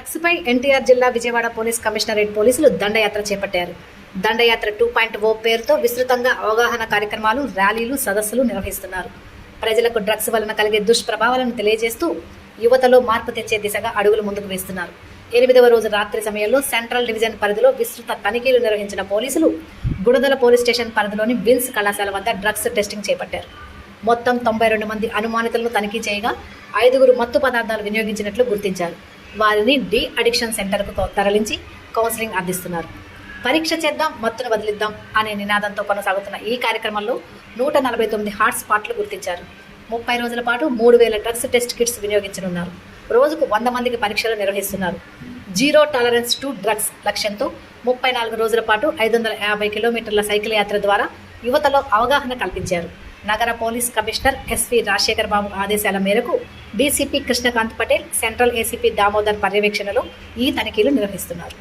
Drugs పై ఎన్టీఆర్ జిల్లా Vijayawada police commissionerate పోలీసులు దండయాత్ర చేపట్టారు. దండయాత్ర 2.0 పేరుతో విస్తృతంగా అవగాహన కార్యక్రమాలు, ర్యాలీలు, సదస్సులు నిర్వహిస్తున్నారు. ప్రజలకు డ్రగ్స్ వలన కలిగే దుష్ప్రభావాలను తెలియజేస్తూ యువతలో మార్పు తెచ్చే దిశగా అడుగులు ముందుకు వేస్తున్నారు. 8వ రోజు రాత్రి సమయంలో సెంట్రల్ డివిజన్ పరిధిలో విస్తృత తనిఖీలు నిర్వహించిన పోలీసులు గుణదల పోలీస్ స్టేషన్ పరిధిలోని విల్స్ కళాశాల వద్ద డ్రగ్స్ టెస్టింగ్ చేపట్టారు. మొత్తం 92 మంది అనుమానితులను తనిఖీ చేయగా 5గురు మత్తు పదార్థాలు వినియోగించినట్లు గుర్తించారు. వారిని డి అడిక్షన్ సెంటర్కు తరలించి కౌన్సిలింగ్ అందిస్తున్నారు. పరీక్ష చేద్దాం, మత్తును వదిలిద్దాం అనే నినాదంతో కొనసాగుతున్న ఈ కార్యక్రమంలో 149 హాట్ స్పాట్లు గుర్తించారు. 30 రోజుల పాటు 3000 డ్రగ్స్ టెస్ట్ కిట్స్ వినియోగించనున్నారు. రోజుకు 100 మందికి పరీక్షలు నిర్వహిస్తున్నారు. జీరో టాలరెన్స్ టు డ్రగ్స్ లక్ష్యంతో 34 రోజుల పాటు 550 కిలోమీటర్ల సైకిల్ యాత్ర ద్వారా యువతలో అవగాహన కల్పించారు. నగర police commissioner S V Rajasekhar Babu ఆదేశాల మేరకు DCP Krishnakanth Patel, central ACP Damodar పర్యవేక్షణలో ఈ తనిఖీలు నిర్వహిస్తున్నారు.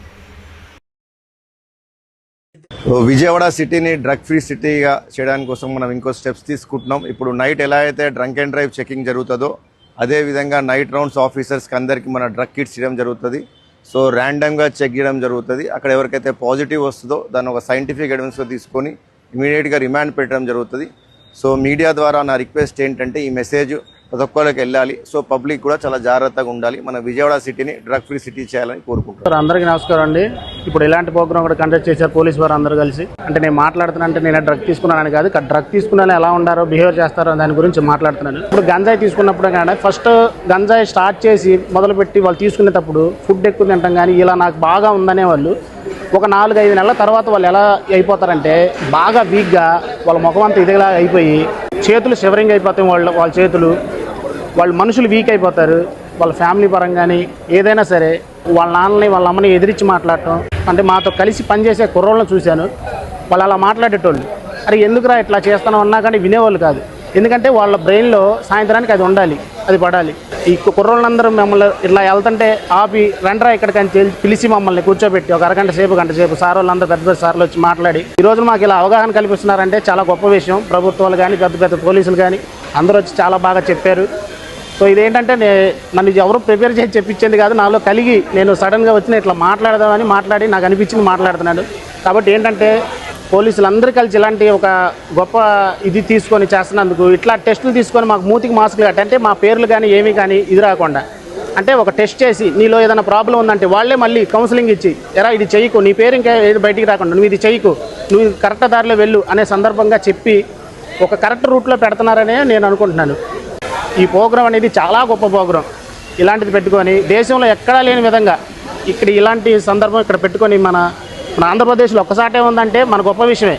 విజయవాడ సిటీని డ్రగ్ ఫ్రీ సిటీగా చేయడానికి కోసం మనం ఇంకో స్టెప్స్ తీసుకుంటున్నాం. ఇప్పుడు నైట్ ఎలా అయితే డ్రంక్ అండ్ డ్రైవ్ చెకింగ్ జరుగుతుందో అదే విధంగా నైట్ రౌండ్స్ ఆఫీసర్స్కి అందరికీ మన డ్రగ్ కిట్స్ ఇవ్వడం జరుగుతుంది. సో ర్యాండమ్గా చెక్ చేయడం జరుగుతుంది. అక్కడ ఎవరికైతే పాజిటివ్ వస్తుందో దాన్ని ఒక సైంటిఫిక్ ఎవిడెన్స్గా తీసుకొని ఇమీడియట్గా రిమాండ్ పెట్టడం జరుగుతుంది. సో మీడియా ద్వారా నా రిక్వెస్ట్ ఏంటంటే ఈ మెసేజ్ ప్రతి ఒక్కరికి వెళ్ళాలి. సో పబ్లిక్ కూడా చాలా జాగ్రత్తగా ఉండాలి. మన విజయవాడ సిటీని డ్రగ్ ఫ్రీ సిటీ చేయాలని కోరుకుంటున్నాను. అందరికీ నమస్కారం అండి. ఇప్పుడు ఇలాంటి ప్రోగ్రామ్ కూడా కండక్ట్ చేశారు పోలీసు వారు అందరూ కలిసి. అంటే నేను మాట్లాడుతున్నా అంటే నేను డ్రగ్ తీసుకున్నానని కాదు, డ్రగ్ తీసుకున్నా ఎలా ఉండారో, బిహేవియర్ చేస్తారో దాని గురించి మాట్లాడుతున్నాను. ఇప్పుడు గంజాయి తీసుకున్నప్పుడు కానీ ఫస్ట్ గంజాయి స్టార్ట్ చేసి మొదలుపెట్టి వాళ్ళు తీసుకునేటప్పుడు ఫుడ్ ఎక్కువ తింటాం కానీ ఇలా నాకు బాగా ఉందనే వాళ్ళు ఒక 4-5 నెలల తర్వాత వాళ్ళు ఎలా అయిపోతారంటే బాగా వీక్గా వాళ్ళ ముఖం అంతా ఇదిలా అయిపోయి చేతులు షివరింగ్ అయిపోతాయి. వాళ్ళ చేతులు, వాళ్ళు మనుషులు వీక్ అయిపోతారు. వాళ్ళ ఫ్యామిలీ పరంగాని ఏదైనా సరే వాళ్ళ నాన్నని వాళ్ళ అమ్మని ఎదిరించి మాట్లాడటం. అంటే మాతో కలిసి పనిచేసే కుర్రోళ్ళని చూశాను, వాళ్ళు అలా మాట్లాడేటోళ్ళు. అరే ఎందుకురా ఇట్లా చేస్తాను అన్నా కానీ వినేవాళ్ళు కాదు. ఎందుకంటే వాళ్ళ బ్రెయిన్లో సాయంత్రానికి అది ఉండాలి, అది పడాలి. ఈ కుర్రోళ్ళందరూ మమ్మల్ని ఇట్లా వెళ్తుంటే ఆపి రండ్రా ఇక్కడికి పిలిచి మమ్మల్ని కూర్చోబెట్టి ఒక అరగంట సేపు సార్ వాళ్ళందరూ పెద్ద సార్లు వచ్చి మాట్లాడి ఈ రోజు మాకు ఇలా అవగాహన కల్పిస్తున్నారంటే చాలా గొప్ప విషయం. ప్రభుత్వాలు కానీ పెద్ద పోలీసులు కానీ అందరూ వచ్చి చాలా బాగా చెప్పారు. సో ఇదేంటంటే నన్ను ఎవరు ప్రిపేర్ చేసి చెప్పించింది కాదు, నాలో కలిగి నేను సడన్గా వచ్చిన ఇట్లా మాట్లాడదామని మాట్లాడి నాకు అనిపించింది మాట్లాడుతున్నాను. కాబట్టి ఏంటంటే పోలీసులు అందరూ కలిసి ఇలాంటి ఒక గొప్ప ఇది తీసుకొని చేస్తున్నందుకు ఇట్లా టెస్టులు తీసుకొని మాకు మూతికి మాస్కులు అంటే మా పేర్లు కానీ ఏమీ కానీ ఇది రాకుండా అంటే ఒక టెస్ట్ చేసి నీలో ఏదైనా ప్రాబ్లం ఉందంటే వాళ్ళే మళ్ళీ కౌన్సిలింగ్ ఇచ్చి ఎరా ఇది చెయ్యకు, నీ పేరు ఇంకా ఏది బయటికి రాకుండా నువ్వు ఇది చెయ్యకు, నువ్వు కరెక్ట్ దారిలో వెళ్ళు అనే సందర్భంగా చెప్పి ఒక కరెక్ట్ రూట్లో పెడుతున్నారనే నేను అనుకుంటున్నాను. ఈ ప్రోగ్రాం అనేది చాలా గొప్ప ప్రోగ్రాం. ఇలాంటిది పెట్టుకొని దేశంలో ఎక్కడా లేని విధంగా ఇక్కడ ఇలాంటి సందర్భం ఇక్కడ పెట్టుకొని మన ఆంధ్రప్రదేశ్లో ఒక్కసాటే ఉందంటే మన గొప్ప విషయమే.